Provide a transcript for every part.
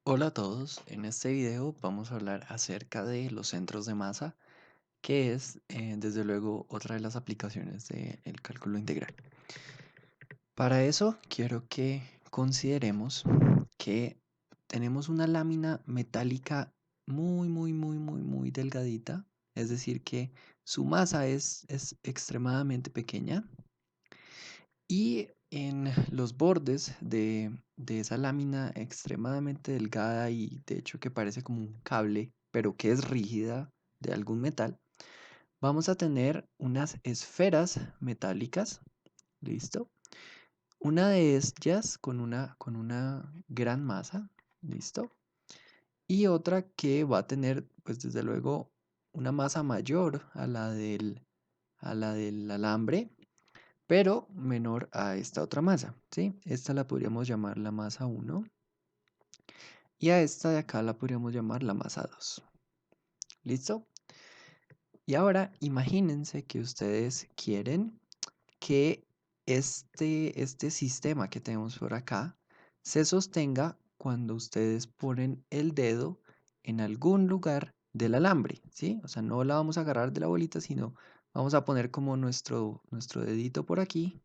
Hola a todos, en este video vamos a hablar acerca de los centros de masa, que es desde luego otra de las aplicaciones del cálculo integral. Para eso quiero que consideremos que tenemos una lámina metálica muy delgadita, es decir que su masa es extremadamente pequeña y en los bordes de esa lámina extremadamente delgada y de hecho que parece como un cable, pero que es rígida de algún metal, vamos a tener unas esferas metálicas, ¿listo? Una de ellas con una gran masa, ¿listo? Y otra que va a tener, pues desde luego, una masa mayor a la del alambre, pero menor a esta otra masa, ¿sí? Esta la podríamos llamar la masa 1 y a esta de acá la podríamos llamar la masa 2. ¿Listo? Y ahora imagínense que ustedes quieren que este sistema que tenemos por acá se sostenga cuando ustedes ponen el dedo en algún lugar del alambre, ¿sí? O sea, no la vamos a agarrar de la bolita, sino vamos a poner como nuestro dedito por aquí.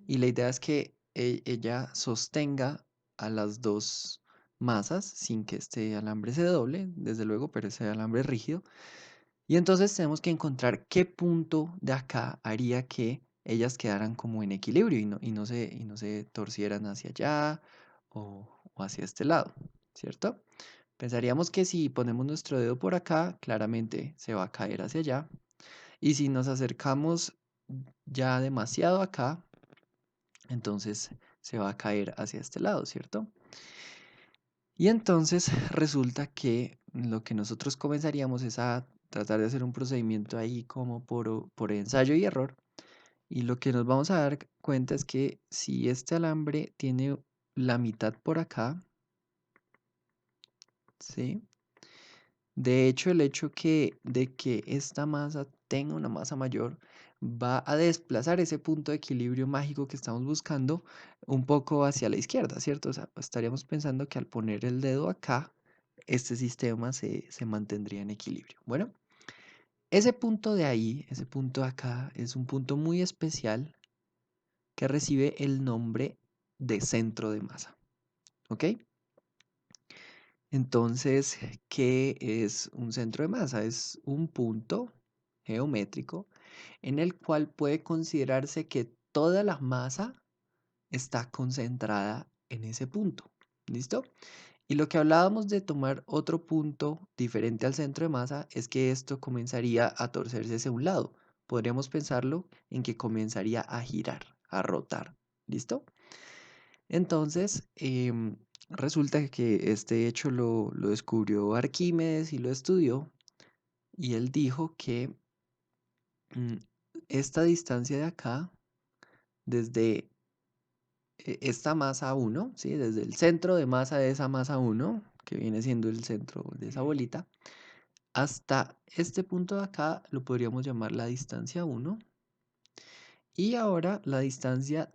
Y la idea es que ella sostenga a las dos masas sin que este alambre se doble, desde luego, pero ese alambre es rígido. Y entonces tenemos que encontrar qué punto de acá haría que ellas quedaran como en equilibrio y no se torcieran hacia allá o hacia este lado, ¿cierto? Pensaríamos que si ponemos nuestro dedo por acá, claramente se va a caer hacia allá. Y si nos acercamos ya demasiado acá, entonces se va a caer hacia este lado, ¿cierto? Y entonces resulta que lo que nosotros comenzaríamos es a tratar de hacer un procedimiento ahí como por ensayo y error. Y lo que nos vamos a dar cuenta es que si este alambre tiene la mitad por acá, ¿sí? De hecho, el hecho de que esta masa tenga una masa mayor va a desplazar ese punto de equilibrio mágico que estamos buscando un poco hacia la izquierda, ¿cierto? O sea, estaríamos pensando que al poner el dedo acá, este sistema se mantendría en equilibrio. Bueno, ese punto de ahí, ese punto de acá, es un punto muy especial que recibe el nombre de centro de masa, ¿ok? Entonces, ¿qué es un centro de masa? Es un punto geométrico en el cual puede considerarse que toda la masa está concentrada en ese punto. ¿Listo? Y lo que hablábamos de tomar otro punto diferente al centro de masa es que esto comenzaría a torcerse hacia un lado. Podríamos pensarlo en que comenzaría a girar, a rotar. ¿Listo? Entonces, resulta que este hecho lo descubrió Arquímedes y lo estudió, y él dijo que mm, esta distancia de acá, desde esta masa 1, ¿sí? Desde el centro de masa de esa masa 1, que viene siendo el centro de esa bolita, hasta este punto de acá lo podríamos llamar la distancia 1. Y ahora la distancia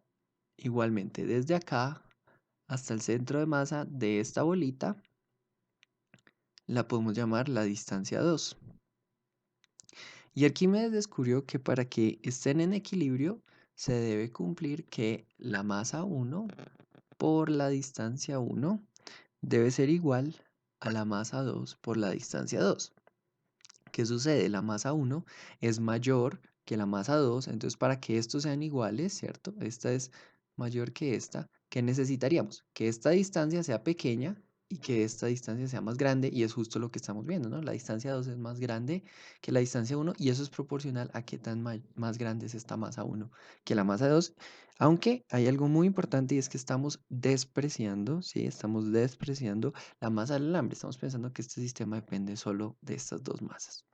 igualmente desde acá hasta el centro de masa de esta bolita la podemos llamar la distancia 2. Y Arquímedes descubrió que para que estén en equilibrio se debe cumplir que la masa 1 por la distancia 1 debe ser igual a la masa 2 por la distancia 2. ¿Qué sucede? La masa 1 es mayor que la masa 2, entonces para que estos sean iguales, ¿cierto? Esta es mayor que esta. ¿Qué necesitaríamos? Que esta distancia sea pequeña y que esta distancia sea más grande, y es justo lo que estamos viendo, ¿no? La distancia 2 es más grande que la distancia 1 y eso es proporcional a qué tan más grande es esta masa 1 que la masa 2, aunque hay algo muy importante y es que estamos despreciando, ¿sí? Estamos despreciando la masa del alambre. Estamos pensando que este sistema depende solo de estas dos masas.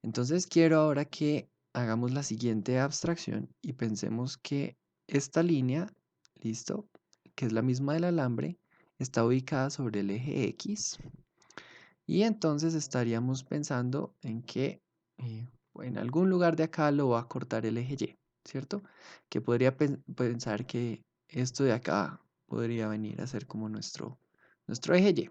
Entonces quiero ahora que hagamos la siguiente abstracción y pensemos que esta línea, ¿listo? Que es la misma del alambre, está ubicada sobre el eje X. Y entonces estaríamos pensando en que en algún lugar de acá lo va a cortar el eje Y, ¿cierto? Que podría pensar que esto de acá podría venir a ser como nuestro eje Y.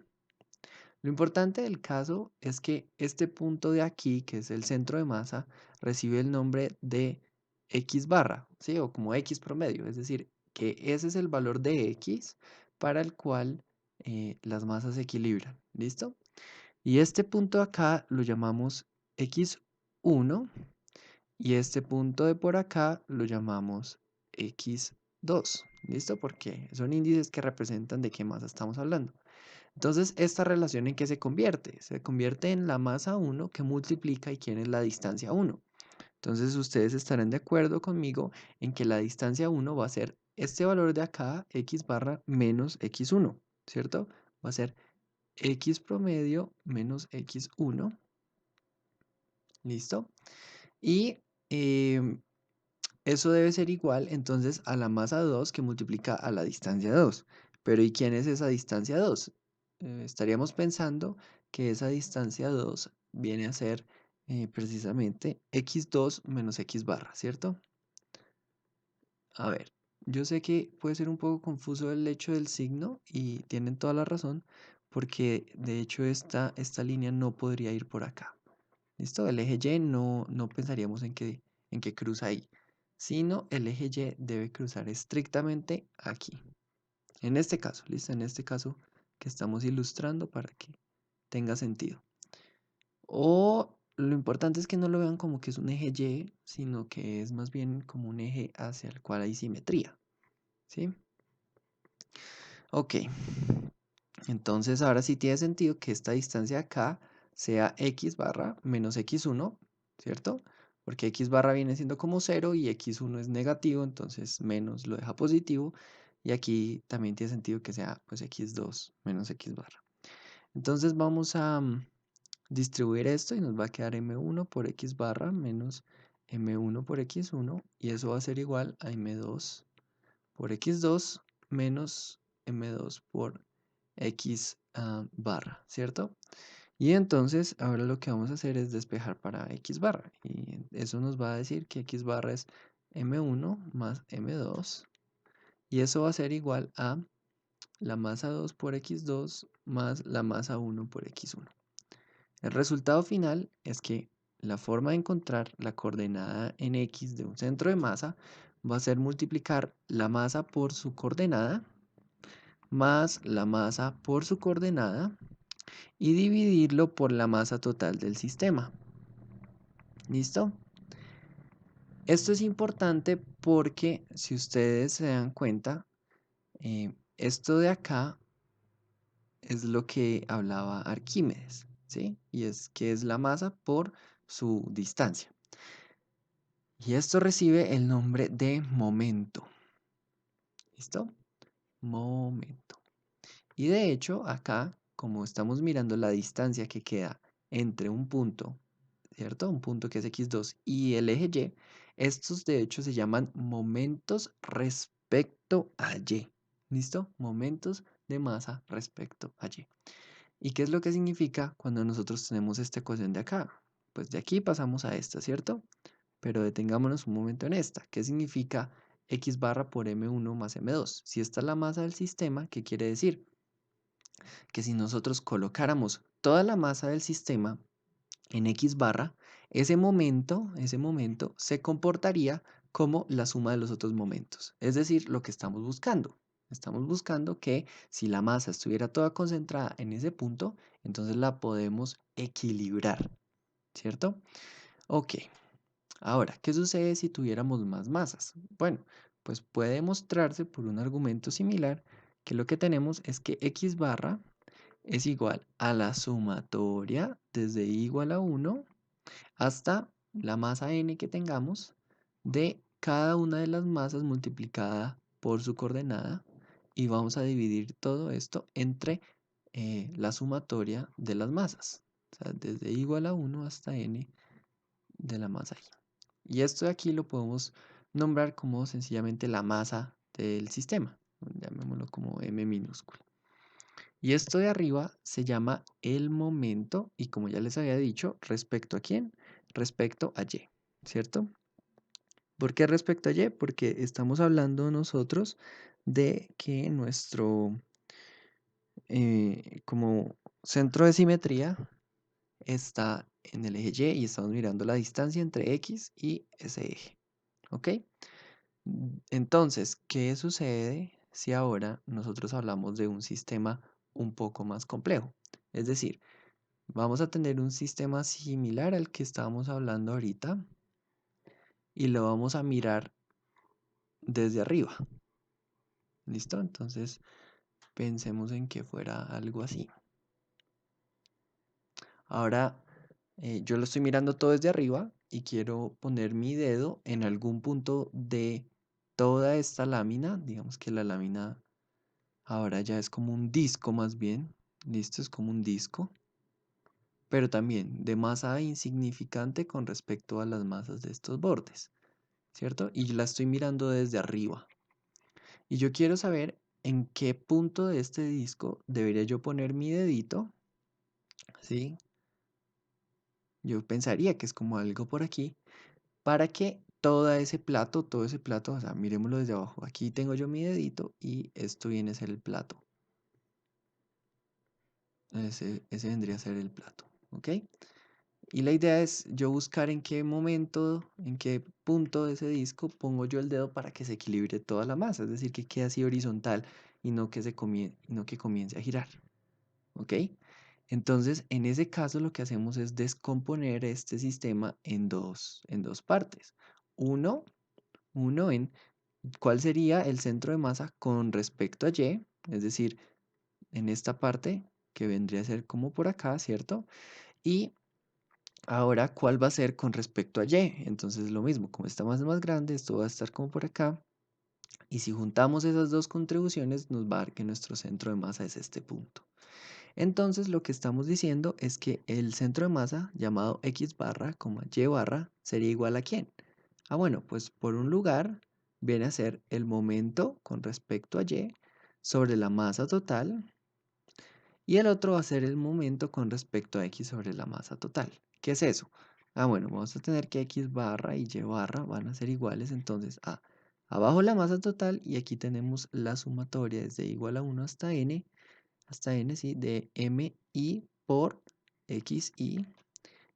Lo importante del caso es que este punto de aquí, que es el centro de masa, recibe el nombre de X barra, ¿sí? O como X promedio, es decir, que ese es el valor de X para el cual las masas se equilibran, ¿listo? Y este punto acá lo llamamos X1 y este punto de por acá lo llamamos X2, ¿listo? Porque son índices que representan de qué masa estamos hablando. Entonces, ¿esta relación en qué se convierte? Se convierte en la masa 1 que multiplica y quién es la distancia 1. Entonces, ustedes estarán de acuerdo conmigo en que la distancia 1 va a ser este valor de acá, X barra menos X1, ¿cierto? Va a ser X promedio menos X1, ¿listo? Y eso debe ser igual entonces a la masa 2 que multiplica a la distancia 2. Pero ¿y quién es esa distancia 2? Estaríamos pensando que esa distancia 2 viene a ser precisamente x2 menos x barra, ¿cierto? A ver, yo sé que puede ser un poco confuso el hecho del signo y tienen toda la razón porque de hecho esta línea no podría ir por acá. ¿Listo? El eje Y no pensaríamos en que cruza ahí, sino el eje Y debe cruzar estrictamente aquí. En este caso, ¿listo? En este caso que estamos ilustrando para que tenga sentido. O lo importante es que no lo vean como que es un eje Y, sino que es más bien como un eje hacia el cual hay simetría, ¿sí? Ok, entonces ahora sí tiene sentido que esta distancia acá sea x barra menos x1, ¿cierto? Porque x barra viene siendo como 0 y x1 es negativo, entonces menos lo deja positivo. Y aquí también tiene sentido que sea pues x2 menos x barra. Entonces vamos a distribuir esto y nos va a quedar m1 por x barra menos m1 por x1 y eso va a ser igual a m2 por x2 menos m2 por x barra, ¿cierto? Y entonces ahora lo que vamos a hacer es despejar para x barra y eso nos va a decir que x barra es m1 más m2 y eso va a ser igual a la masa 2 por x2 más la masa 1 por x1. El resultado final es que la forma de encontrar la coordenada en x de un centro de masa va a ser multiplicar la masa por su coordenada más la masa por su coordenada y dividirlo por la masa total del sistema. ¿Listo? Esto es importante porque si ustedes se dan cuenta, esto de acá es lo que hablaba Arquímedes, ¿sí? Y es que es la masa por su distancia. Y esto recibe el nombre de momento. ¿Listo? Momento. Y de hecho, acá, como estamos mirando la distancia que queda entre un punto, ¿cierto? Un punto que es x2 y el eje Y, estos de hecho se llaman momentos respecto a Y. ¿Listo? Momentos de masa respecto a Y. ¿Y qué es lo que significa cuando nosotros tenemos esta ecuación de acá? Pues de aquí pasamos a esta, ¿cierto? Pero detengámonos un momento en esta. ¿Qué significa x barra por m1 más m2? Si esta es la masa del sistema, ¿qué quiere decir? Que si nosotros colocáramos toda la masa del sistema en x barra, ese momento se comportaría como la suma de los otros momentos. Es decir, lo que estamos buscando. Estamos buscando que si la masa estuviera toda concentrada en ese punto, entonces la podemos equilibrar, ¿cierto? Ok. Ahora, ¿qué sucede si tuviéramos más masas? Bueno, pues puede demostrarse por un argumento similar que lo que tenemos es que x barra es igual a la sumatoria desde i igual a 1 hasta la masa n que tengamos de cada una de las masas multiplicada por su coordenada y vamos a dividir todo esto entre la sumatoria de las masas. O sea, desde i igual a 1 hasta n de la masa i. Y esto de aquí lo podemos nombrar como sencillamente la masa del sistema. Llamémoslo como m minúscula. Y esto de arriba se llama el momento y como ya les había dicho, ¿respecto a quién? Respecto a Y, ¿cierto? ¿Por qué respecto a Y? Porque estamos hablando nosotros de que como centro de simetría está en el eje Y y estamos mirando la distancia entre X y ese eje. ¿Ok? Entonces, ¿qué sucede si ahora nosotros hablamos de un sistema un poco más complejo? Es decir, vamos a tener un sistema similar al que estábamos hablando ahorita y lo vamos a mirar desde arriba. ¿Listo? Entonces, pensemos en que fuera algo así. Ahora, yo lo estoy mirando todo desde arriba y quiero poner mi dedo en algún punto de toda esta lámina. Digamos que la lámina ahora ya es como un disco más bien. Listo, es como un disco. Pero también de masa insignificante con respecto a las masas de estos bordes, ¿cierto? Y la estoy mirando desde arriba. Y yo quiero saber en qué punto de este disco debería yo poner mi dedito, ¿sí? Yo pensaría que es como algo por aquí, para que todo ese plato, o sea, miremoslo desde abajo. Aquí tengo yo mi dedito y esto viene a ser el plato. Ese vendría a ser el plato, ¿ok? Y la idea es yo buscar en qué momento, en qué punto de ese disco pongo yo el dedo para que se equilibre toda la masa, es decir, que quede así horizontal y no que comience a girar, ¿ok? Entonces, en ese caso lo que hacemos es descomponer este sistema en dos partes. Uno, uno en cuál sería el centro de masa con respecto a Y, es decir, en esta parte que vendría a ser como por acá, ¿cierto? Y ahora, ¿cuál va a ser con respecto a Y? Entonces lo mismo, como esta masa es más grande, esto va a estar como por acá. Y si juntamos esas dos contribuciones, nos va a dar que nuestro centro de masa es este punto. Entonces lo que estamos diciendo es que el centro de masa llamado X barra, Y barra, sería igual a ¿quién? Ah, bueno, pues por un lugar viene a ser el momento con respecto a Y sobre la masa total y el otro va a ser el momento con respecto a X sobre la masa total. ¿Qué es eso? Ah, bueno, vamos a tener que X barra y Y barra van a ser iguales, entonces abajo la masa total y aquí tenemos la sumatoria desde igual a 1 hasta n, ¿sí? De mi por xi.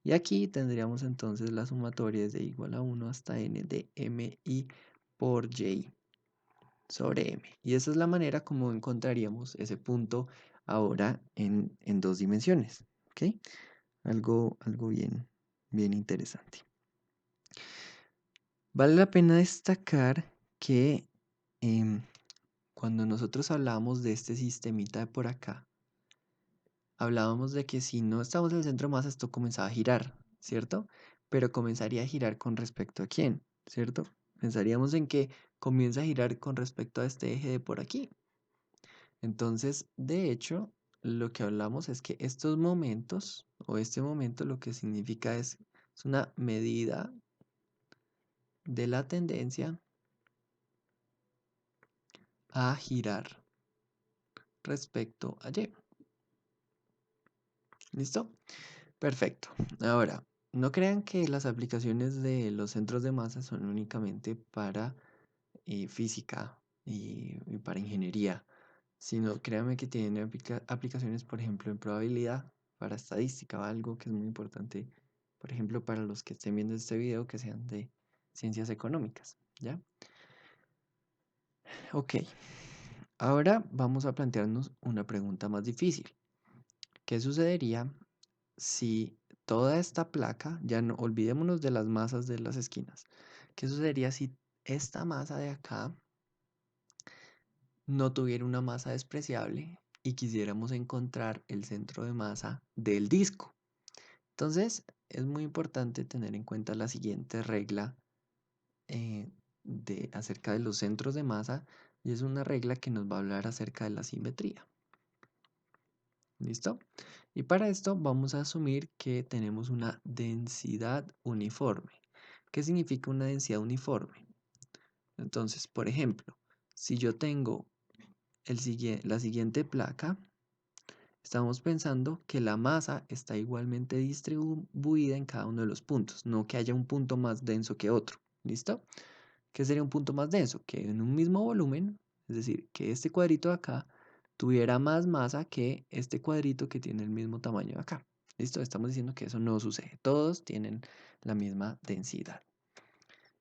Y aquí tendríamos entonces la sumatoria desde igual a 1 hasta n de mi por y sobre m. Y esa es la manera como encontraríamos ese punto ahora en dos dimensiones. ¿Ok? Algo bien, bien interesante. Vale la pena destacar que cuando nosotros hablamos de este sistemita de por acá, hablábamos de que si no estamos en el centro de masa, esto comenzaba a girar, ¿cierto? Pero comenzaría a girar con respecto a quién, ¿cierto? Pensaríamos en que comienza a girar con respecto a este eje de por aquí. Entonces, de hecho, lo que hablamos es que estos momentos, o este momento, lo que significa es una medida de la tendencia a girar respecto a Y. ¿Listo? Perfecto. Ahora, no crean que las aplicaciones de los centros de masa son únicamente para física y para ingeniería, sino créanme que tienen aplicaciones, por ejemplo, en probabilidad, para estadística o algo que es muy importante, por ejemplo, para los que estén viendo este video que sean de ciencias económicas, ¿ya? Ok, ahora vamos a plantearnos una pregunta más difícil. ¿Qué sucedería si toda esta placa, ya no olvidémonos de las masas de las esquinas, qué sucedería si esta masa de acá no tuviera una masa despreciable y quisiéramos encontrar el centro de masa del disco? Entonces, es muy importante tener en cuenta la siguiente regla acerca de los centros de masa y es una regla que nos va a hablar acerca de la simetría. ¿Listo? Y para esto vamos a asumir que tenemos una densidad uniforme. ¿Qué significa una densidad uniforme? Entonces, por ejemplo, si yo tengo la siguiente placa, estamos pensando que la masa está igualmente distribuida en cada uno de los puntos, no que haya un punto más denso que otro. ¿Listo? ¿Qué sería un punto más denso? Que en un mismo volumen, es decir, que este cuadrito de acá tuviera más masa que este cuadrito que tiene el mismo tamaño de acá. ¿Listo? Estamos diciendo que eso no sucede. Todos tienen la misma densidad.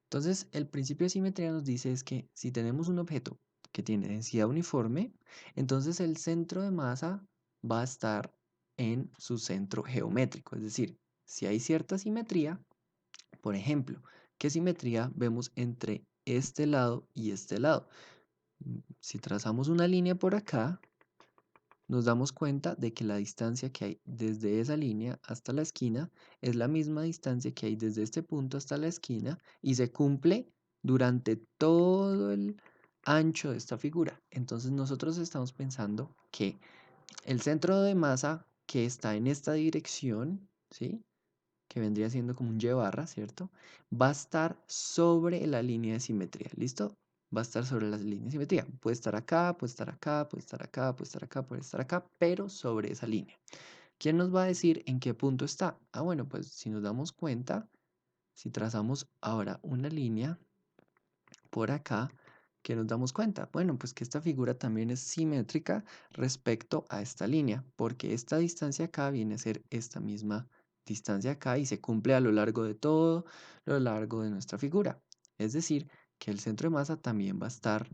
Entonces, el principio de simetría nos dice es que si tenemos un objeto que tiene densidad uniforme, entonces el centro de masa va a estar en su centro geométrico. Es decir, si hay cierta simetría, por ejemplo, ¿qué simetría vemos entre este lado y este lado? Si trazamos una línea por acá, nos damos cuenta de que la distancia que hay desde esa línea hasta la esquina es la misma distancia que hay desde este punto hasta la esquina y se cumple durante todo el ancho de esta figura. Entonces nosotros estamos pensando que el centro de masa que está en esta dirección, ¿sí? Que vendría siendo como un Y barra, ¿cierto? Va a estar sobre la línea de simetría, ¿listo? Va a estar sobre la línea de simetría. Puede estar acá, puede estar acá, puede estar acá, puede estar acá, puede estar acá, pero sobre esa línea. ¿Quién nos va a decir en qué punto está? Ah, bueno, pues si nos damos cuenta, si trazamos ahora una línea por acá, ¿qué nos damos cuenta? Bueno, pues que esta figura también es simétrica respecto a esta línea, porque esta distancia acá viene a ser esta misma distancia acá y se cumple a lo largo de todo lo largo de nuestra figura. Es decir, que el centro de masa también va a estar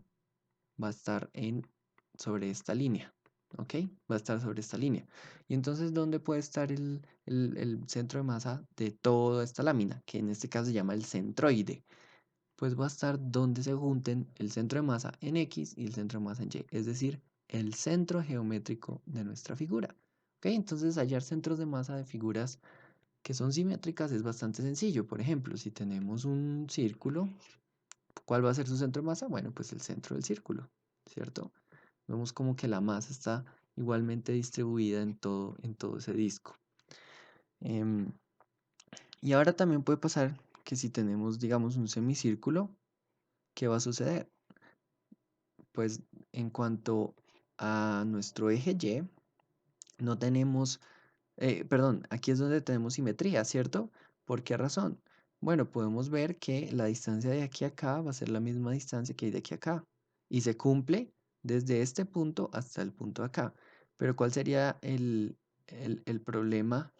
sobre esta línea, ¿ok? Va a estar sobre esta línea. Y entonces, ¿dónde puede estar el centro de masa de toda esta lámina? Que en este caso se llama el centroide. Pues va a estar donde se junten el centro de masa en X y el centro de masa en Y, es decir, el centro geométrico de nuestra figura. ¿Ok? Entonces, hallar centros de masa de figuras que son simétricas es bastante sencillo. Por ejemplo, si tenemos un círculo, ¿cuál va a ser su centro de masa? Bueno, pues el centro del círculo, ¿cierto? Vemos como que la masa está igualmente distribuida en todo ese disco. Em, y ahora también puede pasar que si tenemos, digamos, un semicírculo, ¿qué va a suceder? Pues en cuanto a nuestro eje Y, no tenemos, perdón, aquí es donde tenemos simetría, ¿cierto? ¿Por qué razón? Bueno, podemos ver que la distancia de aquí a acá va a ser la misma distancia que hay de aquí a acá y se cumple desde este punto hasta el punto de acá. Pero ¿cuál sería el problema?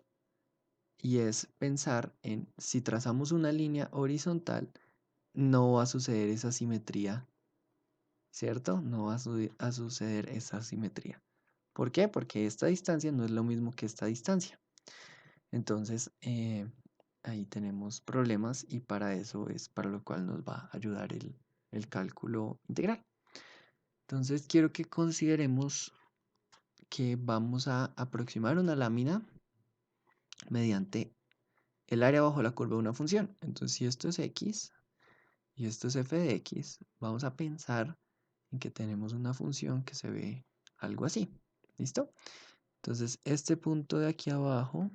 Y es pensar en si trazamos una línea horizontal, no va a suceder esa simetría, ¿cierto? No va a suceder esa simetría. ¿Por qué? Porque esta distancia no es lo mismo que esta distancia. Entonces, ahí tenemos problemas y para eso es para lo cual nos va a ayudar el cálculo integral. Entonces, quiero que consideremos que vamos a aproximar una lámina mediante el área bajo la curva de una función. Entonces, si esto es x y esto es f de x, vamos a pensar en que tenemos una función que se ve algo así. ¿Listo? Entonces, este punto de aquí abajo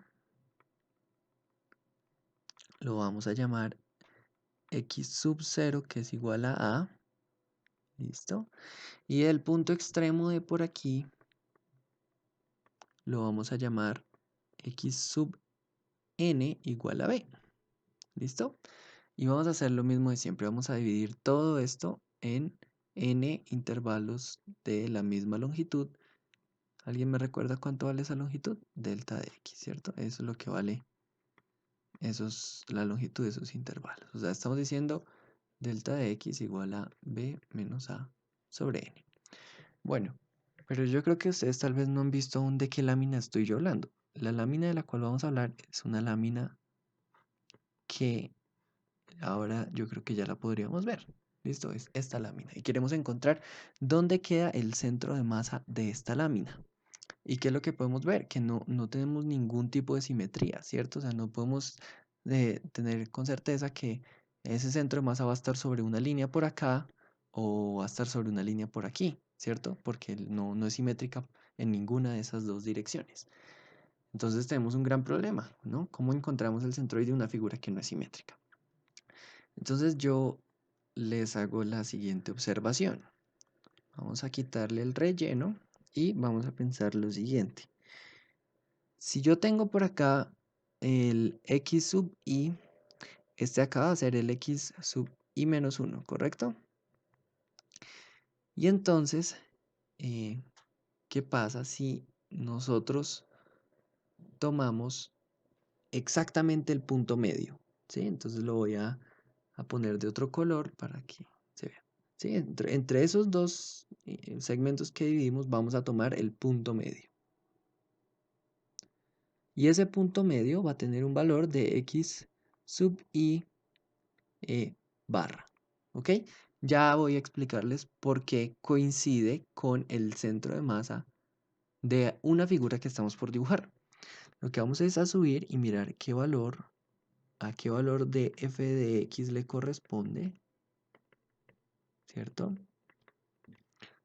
lo vamos a llamar x sub 0, que es igual a. ¿Listo? Y el punto extremo de por aquí lo vamos a llamar x sub n igual a b. ¿Listo? Y vamos a hacer lo mismo de siempre. Vamos a dividir todo esto en n intervalos de la misma longitud. ¿Alguien me recuerda cuánto vale esa longitud? Delta de x, ¿cierto? Eso es lo que vale la longitud de esos intervalos. O sea, estamos diciendo delta de x igual a b menos a sobre n. Bueno, pero yo creo que ustedes tal vez no han visto aún de qué lámina estoy yo hablando. La lámina de la cual vamos a hablar es una lámina que ahora yo creo que ya la podríamos ver. Listo, es esta lámina. Y queremos encontrar dónde queda el centro de masa de esta lámina. ¿Y qué es lo que podemos ver? Que no tenemos ningún tipo de simetría, ¿cierto? O sea, no podemos tener con certeza que ese centro de masa va a estar sobre una línea por acá o va a estar sobre una línea por aquí, ¿cierto? Porque no es simétrica en ninguna de esas dos direcciones. Entonces tenemos un gran problema, ¿no? ¿Cómo encontramos el centroide de una figura que no es simétrica? Entonces yo les hago la siguiente observación. Vamos a quitarle el relleno y vamos a pensar lo siguiente. Si yo tengo por acá el x sub i, este acá va a ser el x sub i menos 1, ¿correcto? Y entonces, qué pasa si nosotros tomamos exactamente el punto medio, ¿sí? Entonces lo voy a poner de otro color para que se vea. ¿Sí? Entre esos dos segmentos que dividimos vamos a tomar el punto medio. Y ese punto medio va a tener un valor de x sub i barra. ¿Ok? Ya voy a explicarles por qué coincide con el centro de masa de una figura que estamos por dibujar. Lo que vamos es a subir y mirar a qué valor de f de x le corresponde, ¿cierto?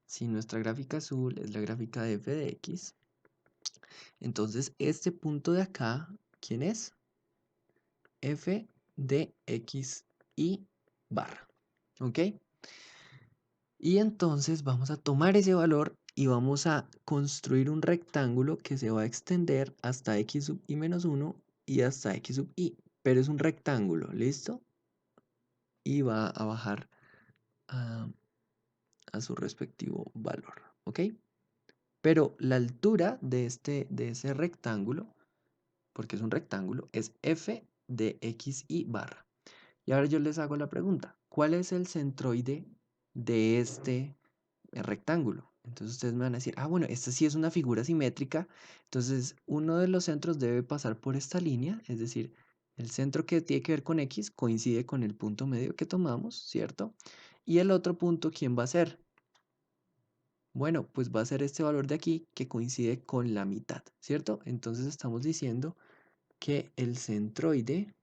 Si nuestra gráfica azul es la gráfica de f de x, entonces este punto de acá, ¿quién es? F de x y barra, ¿ok? Y entonces vamos a tomar ese valor y vamos a construir un rectángulo que se va a extender hasta x sub i menos 1 y hasta x sub i, pero es un rectángulo, ¿listo? Y va a bajar a su respectivo valor, ¿ok? Pero la altura de ese rectángulo, porque es un rectángulo, es f de x y barra. Y ahora yo les hago la pregunta, ¿cuál es el centroide de este rectángulo? Entonces ustedes me van a decir, ah, bueno, esta sí es una figura simétrica, entonces uno de los centros debe pasar por esta línea, es decir, el centro que tiene que ver con x coincide con el punto medio que tomamos, ¿cierto? Y el otro punto, ¿quién va a ser? Bueno, pues va a ser este valor de aquí que coincide con la mitad, ¿cierto? Entonces estamos diciendo que el centroide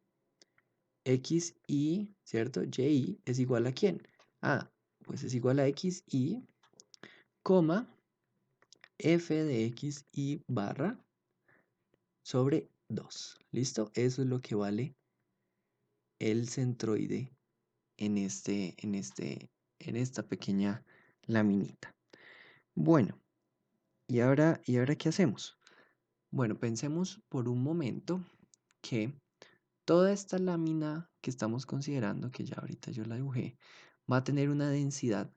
XY, ¿cierto? YY es igual a ¿quién? Ah, pues es igual a XY, coma, f de XY barra sobre 2. ¿Listo? Eso es lo que vale el centroide en en esta pequeña laminita. Bueno, ¿y ahora qué hacemos? Bueno, pensemos por un momento que toda esta lámina que estamos considerando, que ya ahorita yo la dibujé, va a tener una densidad,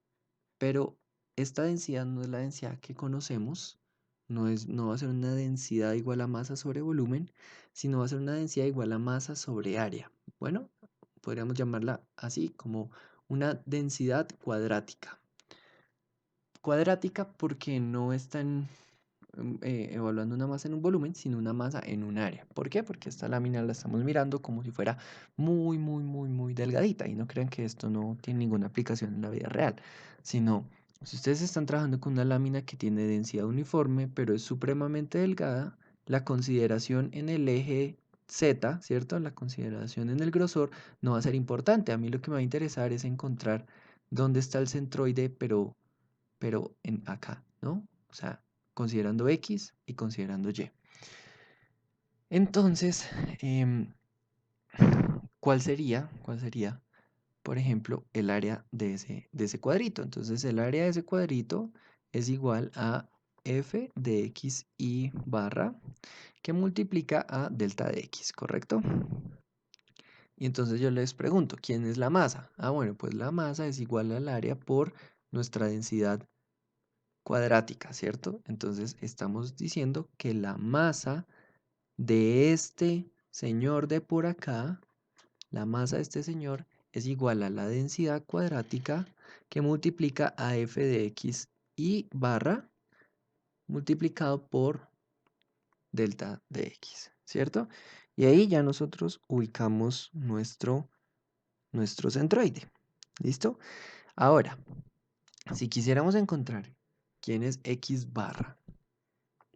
pero esta densidad no es la densidad que conocemos, no va a ser una densidad igual a masa sobre volumen, sino va a ser una densidad igual a masa sobre área. Bueno, podríamos llamarla así, como una densidad cuadrática. Cuadrática porque no están evaluando una masa en un volumen, sino una masa en un área. ¿Por qué? Porque esta lámina la estamos mirando como si fuera muy delgadita. Y no crean que esto no tiene ninguna aplicación en la vida real, sino si ustedes están trabajando con una lámina que tiene densidad uniforme, pero es supremamente delgada, la consideración en el eje Z, ¿cierto? La consideración en el grosor no va a ser importante. A mí lo que me va a interesar es encontrar dónde está el centroide, pero en acá, ¿no? O sea, considerando X y considerando Y. Entonces, em, ¿cuál sería, por ejemplo, el área de ese cuadrito? Entonces, el área de ese cuadrito es igual a f de x y barra que multiplica a delta de x, ¿correcto? Y entonces yo les pregunto, ¿quién es la masa? Ah, bueno, pues la masa es igual al área por nuestra densidad cuadrática, ¿cierto? Entonces estamos diciendo que la masa de este señor de por acá, la masa de este señor es igual a la densidad cuadrática que multiplica a f de x y barra multiplicado por delta de x, ¿cierto? Y ahí ya nosotros ubicamos nuestro centroide. ¿Listo? Ahora, si quisiéramos encontrar quién es x barra,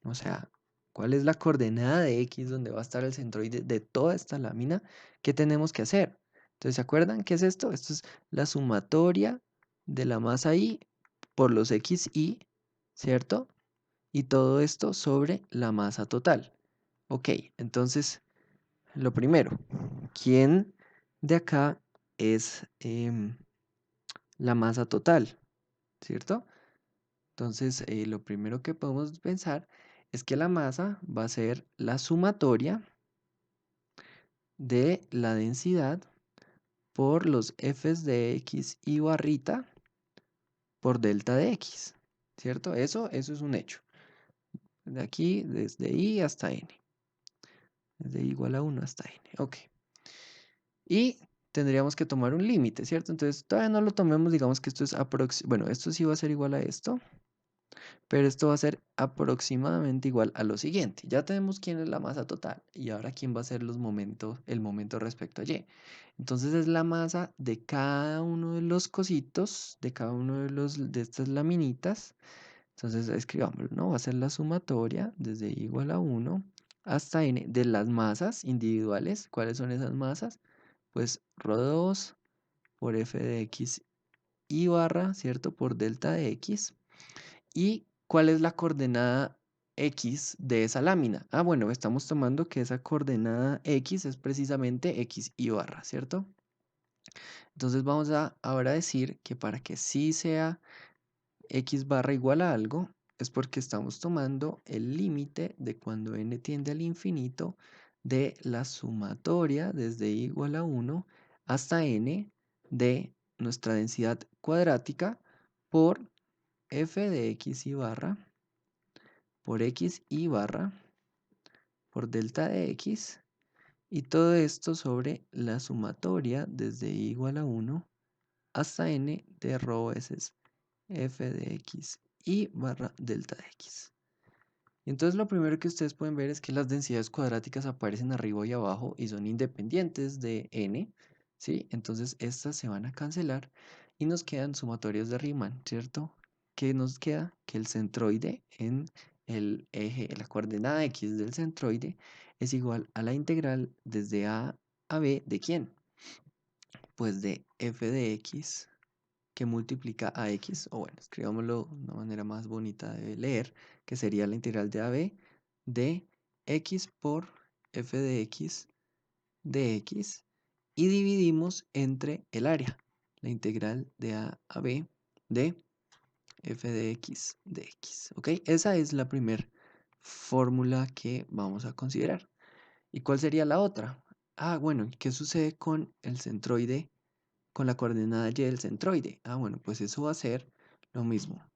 o sea, ¿cuál es la coordenada de X donde va a estar el centroide de toda esta lámina? ¿Qué tenemos que hacer? Entonces, ¿se acuerdan qué es esto? Esto es la sumatoria de la masa Y por los XY, ¿cierto? Y todo esto sobre la masa total. Ok, entonces, lo primero, ¿quién de acá es la masa total? ¿Cierto? Entonces, lo primero que podemos pensar es que la masa va a ser la sumatoria de la densidad por los f's de x y barrita por delta de x, ¿cierto? Eso es un hecho. De aquí, desde I hasta N. Desde I igual a 1 hasta N. Ok. Y tendríamos que tomar un límite, ¿cierto? Entonces, todavía no lo tomemos, digamos que esto es bueno, esto sí va a ser igual a esto, pero esto va a ser aproximadamente igual a lo siguiente. Ya tenemos quién es la masa total y ahora quién va a ser el momento respecto a Y. Entonces es la masa de cada uno de los cositos, de cada uno de estas laminitas. Entonces escribámoslo, ¿no? Va a ser la sumatoria desde I igual a 1 hasta N de las masas individuales. ¿Cuáles son esas masas? Pues ρ2 por f de x y barra, ¿cierto? Por delta de x. ¿Y cuál es la coordenada x de esa lámina? Ah, bueno, estamos tomando que esa coordenada x es precisamente x y barra, ¿cierto? Entonces vamos a ahora decir que para que sí sea x barra igual a algo, es porque estamos tomando el límite de cuando n tiende al infinito de la sumatoria desde i igual a 1 hasta n de nuestra densidad cuadrática por f de x y barra por x y barra por delta de x y todo esto sobre la sumatoria desde i igual a 1 hasta n de rho veces f de x y barra delta de x. Entonces lo primero que ustedes pueden ver es que las densidades cuadráticas aparecen arriba y abajo y son independientes de n, ¿sí? Entonces estas se van a cancelar y nos quedan sumatorios de Riemann, ¿cierto? ¿Qué nos queda? Que el centroide en el eje, la coordenada x del centroide es igual a la integral desde a b ¿de quién? Pues de f de x que multiplica a x, o bueno, escribámoslo de una manera más bonita de leer, que sería la integral de AB de x por f de x de x, y dividimos entre el área, la integral de a b de f de x de x, ¿ok? Esa es la primera fórmula que vamos a considerar. ¿Y cuál sería la otra? Ah, bueno, ¿qué sucede con el centroide con la coordenada y del centroide? Ah, bueno, pues eso va a ser lo mismo.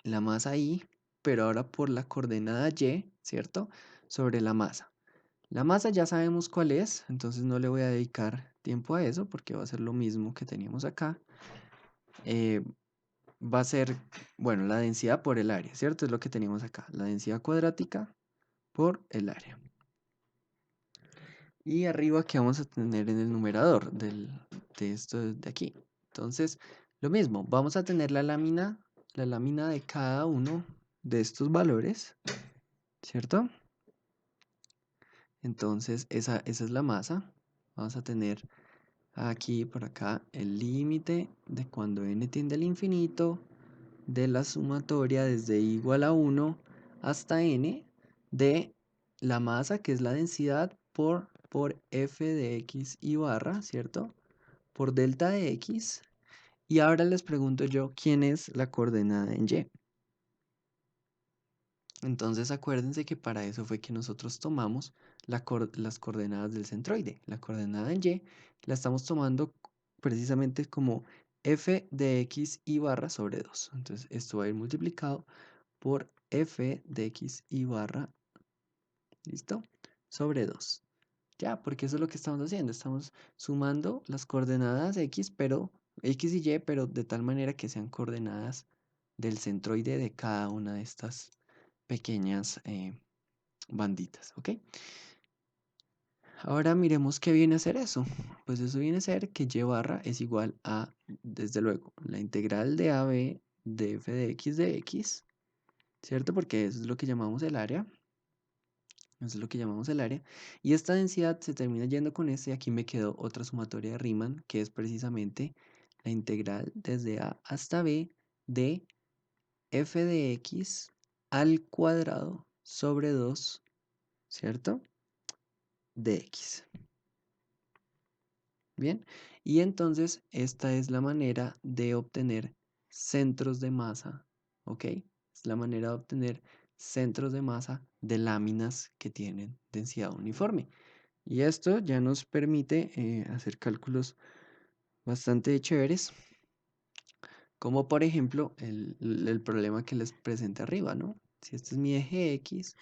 La masa I, pero ahora por la coordenada y, ¿cierto? Sobre la masa. La masa ya sabemos cuál es, entonces no le voy a dedicar tiempo a eso porque va a ser lo mismo que teníamos acá. Eh, Va a ser, bueno, la densidad por el área, ¿cierto? Es lo que teníamos acá. La densidad cuadrática por el área. Y arriba que vamos a tener en el numerador de esto de aquí. Entonces, lo mismo, vamos a tener la lámina de cada uno de estos valores, ¿cierto? Entonces, esa es la masa. Vamos a tener aquí, por acá, el límite de cuando n tiende al infinito de la sumatoria desde i igual a 1 hasta n de la masa, que es la densidad, por f de x y barra, ¿cierto? Por delta de x. Y ahora les pregunto yo, ¿quién es la coordenada en y? Entonces acuérdense que para eso fue que nosotros tomamos las coordenadas del centroide. La coordenada en y la estamos tomando precisamente como f de x y barra sobre 2. Entonces esto va a ir multiplicado por f de x y barra, ¿listo? Sobre 2. Ya, porque eso es lo que estamos haciendo. Estamos sumando las coordenadas x, pero x y y, pero de tal manera que sean coordenadas del centroide de cada una de estas pequeñas banditas, ¿ok? Ahora miremos qué viene a ser eso. Pues eso viene a ser que y barra es igual a, desde luego, la integral de AB de f de x, ¿cierto? Porque eso es lo que llamamos el área. Eso es lo que llamamos el área. Y esta densidad se termina yendo con este. Y aquí me quedó otra sumatoria de Riemann, que es precisamente la integral desde A hasta B de f de x al cuadrado sobre 2, ¿cierto? De x. Bien. Y entonces esta es la manera de obtener centros de masa, ¿ok? Es la manera de obtener centros de masa de láminas que tienen densidad uniforme. Y esto ya nos permite hacer cálculos bastante chéveres, como por ejemplo el problema que les presenté arriba, ¿no? Si este es mi eje X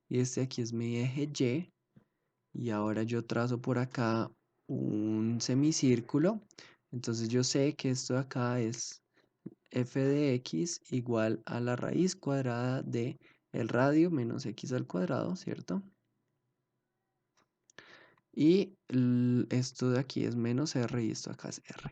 y este aquí es mi eje Y, y ahora yo trazo por acá un semicírculo, entonces yo sé que esto de acá es f de x igual a la raíz cuadrada de el radio menos x al cuadrado, ¿cierto? Y esto de aquí es menos r y esto acá es r.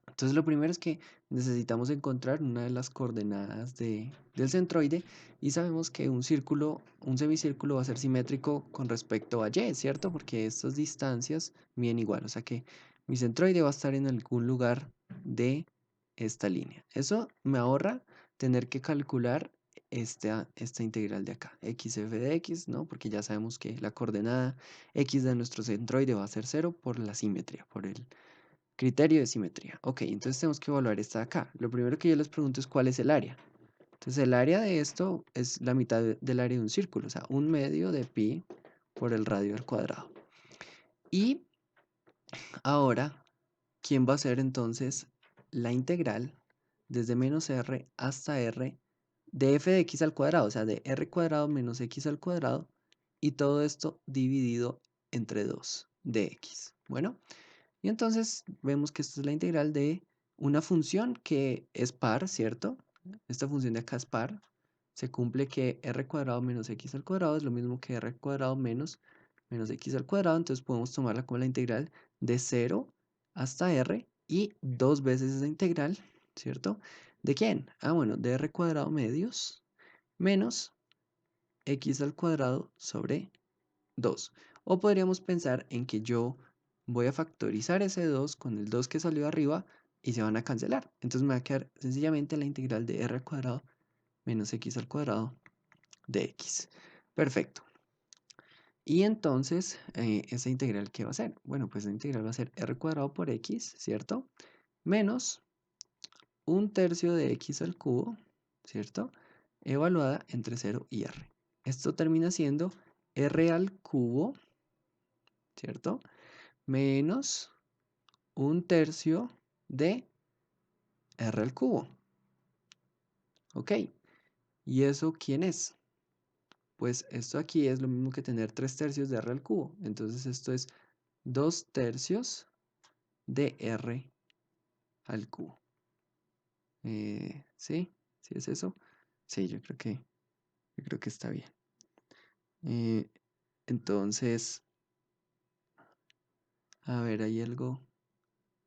Entonces lo primero es que necesitamos encontrar una de las coordenadas del centroide y sabemos que un círculo, un semicírculo va a ser simétrico con respecto a y, ¿cierto? Porque estas distancias miden igual, o sea que mi centroide va a estar en algún lugar de esta línea. Eso me ahorra tener que calcular esta integral de acá, xf de x, ¿no? Porque ya sabemos que la coordenada x de nuestro centroide va a ser 0 por la simetría, por el criterio de simetría. Ok, entonces tenemos que evaluar esta de acá. Lo primero que yo les pregunto es cuál es el área. Entonces el área de esto es la mitad del área de un círculo, o sea, 1/2 de pi por el radio al cuadrado. Y ahora, ¿quién va a ser entonces la integral desde menos r hasta r de f de x al cuadrado? O sea, de r cuadrado menos x al cuadrado y todo esto dividido entre 2 de x. Bueno. Y entonces vemos que esta es la integral de una función que es par, ¿cierto? Esta función de acá es par. Se cumple que r cuadrado menos x al cuadrado es lo mismo que r cuadrado menos x al cuadrado. Entonces podemos tomarla como la integral de 0 hasta r y 2 veces esa integral, ¿cierto? ¿De quién? Ah, bueno, de r cuadrado medios menos x al cuadrado sobre 2. O podríamos pensar en que yo voy a factorizar ese 2 con el 2 que salió arriba y se van a cancelar. Entonces me va a quedar sencillamente la integral de r al cuadrado menos x al cuadrado de x. Perfecto. Y entonces, ¿esa integral qué va a ser? Bueno, pues la integral va a ser r cuadrado por x, ¿cierto? Menos 1/3 de x al cubo, ¿cierto? Evaluada entre 0 y r. Esto termina siendo r al cubo, ¿cierto? Menos 1/3 de r al cubo. Ok, ¿y eso quién es? Pues esto aquí es lo mismo que tener 3/3 de r al cubo. Entonces esto es 2/3 de r al cubo. ¿Sí? ¿Sí es eso? Sí, yo creo que está bien. Eh, entonces, a ver, ¿hay algo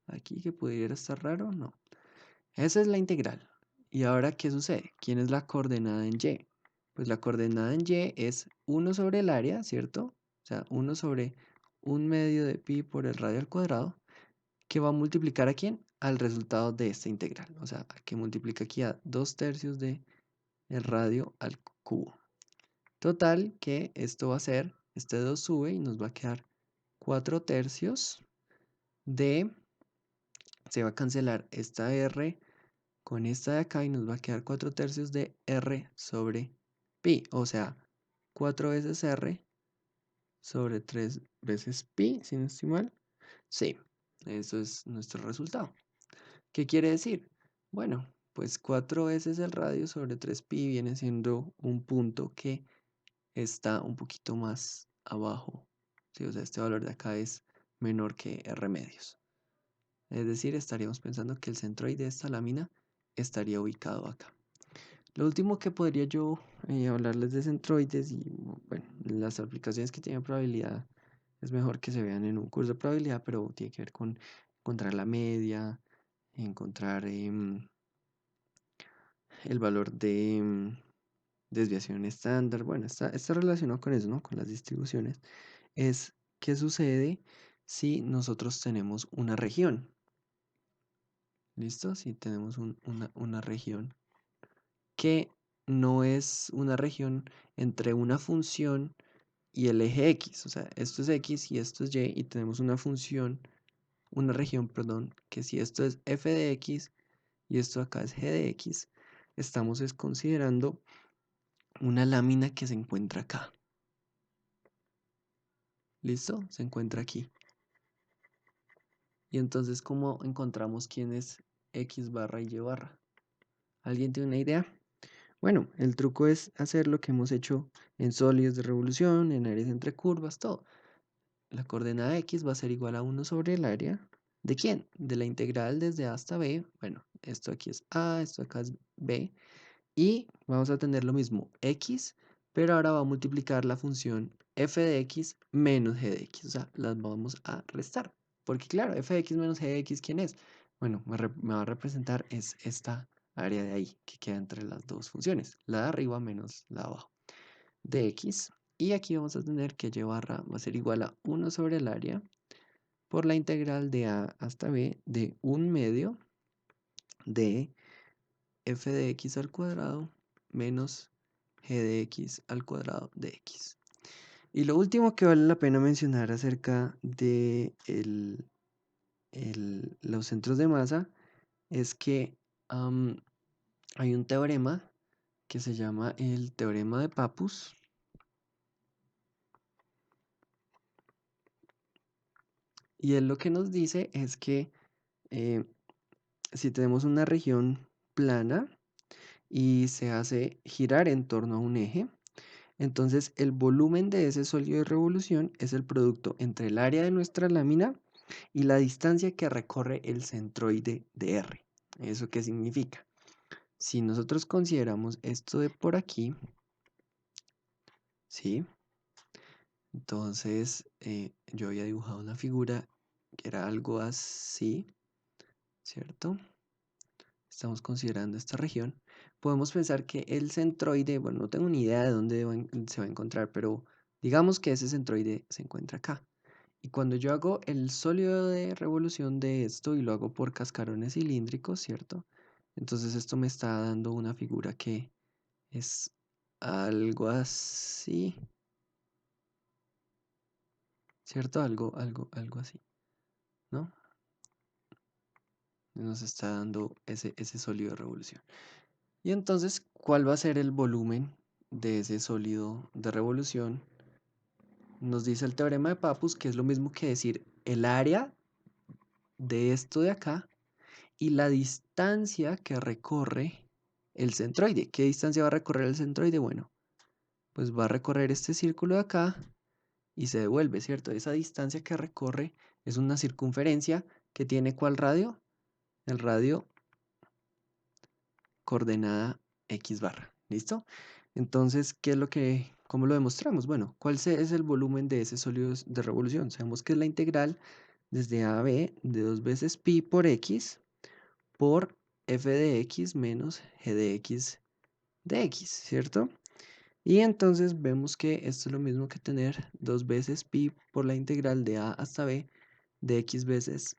aquí que pudiera estar raro? No. Esa es la integral. ¿Y ahora qué sucede? ¿Quién es la coordenada en y? Pues la coordenada en y es 1 sobre el área, ¿cierto? O sea, 1 sobre 1/2 de pi por el radio al cuadrado, que va a multiplicar ¿a quién? Al resultado de esta integral. O sea, que multiplica aquí a 2/3 de el radio al cubo. Total, que esto va a ser, este 2 sube y nos va a quedar 4/3 de, se va a cancelar esta r con esta de acá y nos va a quedar 4/3 de r sobre pi. O sea, 4 veces r sobre 3 veces pi, si no estoy mal. Sí, eso es nuestro resultado. ¿Qué quiere decir? Bueno, pues 4 veces el radio sobre 3 pi viene siendo un punto que está un poquito más abajo. Sí, o sea, este valor de acá es menor que r medios. Es decir, estaríamos pensando que el centroide de esta lámina estaría ubicado acá. Lo último que podría yo hablarles de centroides y bueno, las aplicaciones que tienen probabilidad es mejor que se vean en un curso de probabilidad, pero tiene que ver con encontrar la media, encontrar el valor de desviación estándar. Bueno, está relacionado con eso, ¿no? Con las distribuciones. Es qué sucede si nosotros tenemos una región. ¿Listo? Si tenemos una región que no es una región entre una función y el eje X. O sea, esto es X y esto es Y y tenemos una función, una región, perdón, que si esto es f de X y esto acá es g de X, estamos considerando una lámina que se encuentra acá. ¿Listo? Se encuentra aquí. Y entonces, ¿cómo encontramos quién es X barra y Y barra? ¿Alguien tiene una idea? Bueno, el truco es hacer lo que hemos hecho en sólidos de revolución, en áreas entre curvas, todo. La coordenada x va a ser igual a 1 sobre el área. ¿De quién? De la integral desde a hasta b. Bueno, esto aquí es a, esto acá es b. Y vamos a tener lo mismo, x, pero ahora va a multiplicar la función f de x menos g de x. O sea, las vamos a restar. Porque claro, f de x menos g de x, ¿quién es? Bueno, me va a representar es esta área de ahí, que queda entre las dos funciones. La de arriba menos la de abajo. De x. Y aquí vamos a tener que y barra va a ser igual a 1 sobre el área por la integral de a hasta b de 1/2 de f de x al cuadrado menos g de x al cuadrado de x. Y lo último que vale la pena mencionar acerca de los centros de masa es que hay un teorema que se llama el teorema de Pappus. Y él lo que nos dice es que eh, si tenemos una región plana y se hace girar en torno a un eje, entonces el volumen de ese sólido de revolución es el producto entre el área de nuestra lámina y la distancia que recorre el centroide de R. ¿Eso qué significa? Si nosotros consideramos esto de por aquí, ¿sí? Entonces yo había dibujado una figura que era algo así, ¿cierto? Estamos considerando esta región. Podemos pensar que el centroide, bueno, no tengo ni idea de dónde se va a encontrar, pero digamos que ese centroide se encuentra acá. Y cuando yo hago el sólido de revolución de esto y lo hago por cascarones cilíndricos, ¿cierto? Entonces esto me está dando una figura que es algo así, ¿cierto? Algo así, ¿no? Nos está dando ese sólido de revolución. Y entonces, ¿cuál va a ser el volumen de ese sólido de revolución? Nos dice el teorema de Pappus que es lo mismo que decir el área de esto de acá y la distancia que recorre el centroide. ¿Qué distancia va a recorrer el centroide? Bueno, pues va a recorrer este círculo de acá y se devuelve, ¿cierto? Esa distancia que recorre es una circunferencia que tiene ¿cuál radio? El radio coordenada x barra, ¿listo? Entonces, cómo lo demostramos? Bueno, es el volumen de ese sólido de revolución? Sabemos que es la integral desde a a b de 2 veces pi por x por f de x menos g de x, ¿cierto? Y entonces vemos que esto es lo mismo que tener 2 veces pi por la integral de a hasta b de x veces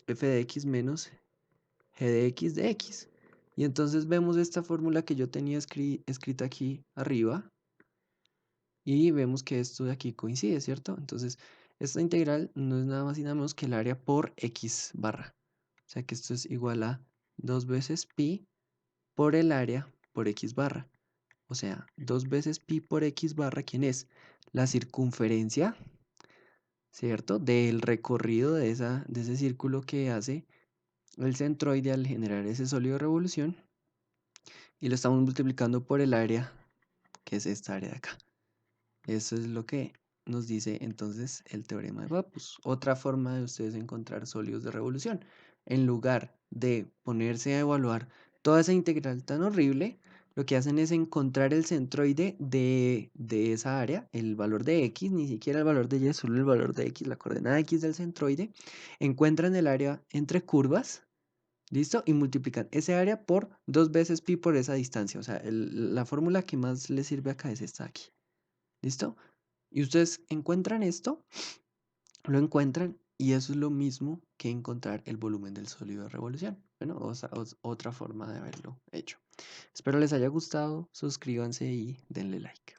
f de x menos g de x. Y entonces vemos esta fórmula que yo tenía escrita aquí arriba y vemos que esto de aquí coincide, ¿cierto? Entonces, esta integral no es nada más y nada menos que el área por x barra. O sea que esto es igual a 2 veces pi por el área por x barra. O sea, 2 veces pi por x barra, ¿quién es? La circunferencia, ¿cierto? Del recorrido de ese círculo que hace el centroide al generar ese sólido de revolución. Y lo estamos multiplicando por el área, que es esta área de acá. Eso es lo que nos dice entonces el teorema de Pappus. Otra forma de ustedes encontrar sólidos de revolución. En lugar de ponerse a evaluar toda esa integral tan horrible, lo que hacen es encontrar el centroide de esa área, el valor de x, ni siquiera el valor de y, solo el valor de x, la coordenada x del centroide. Encuentran el área entre curvas. ¿Listo? Y multiplican ese área por 2 veces pi por esa distancia. O sea, la fórmula que más les sirve acá es esta aquí. ¿Listo? Y ustedes encuentran esto, lo encuentran y eso es lo mismo que encontrar el volumen del sólido de revolución. Bueno, otra forma de haberlo hecho. Espero les haya gustado, suscríbanse y denle like.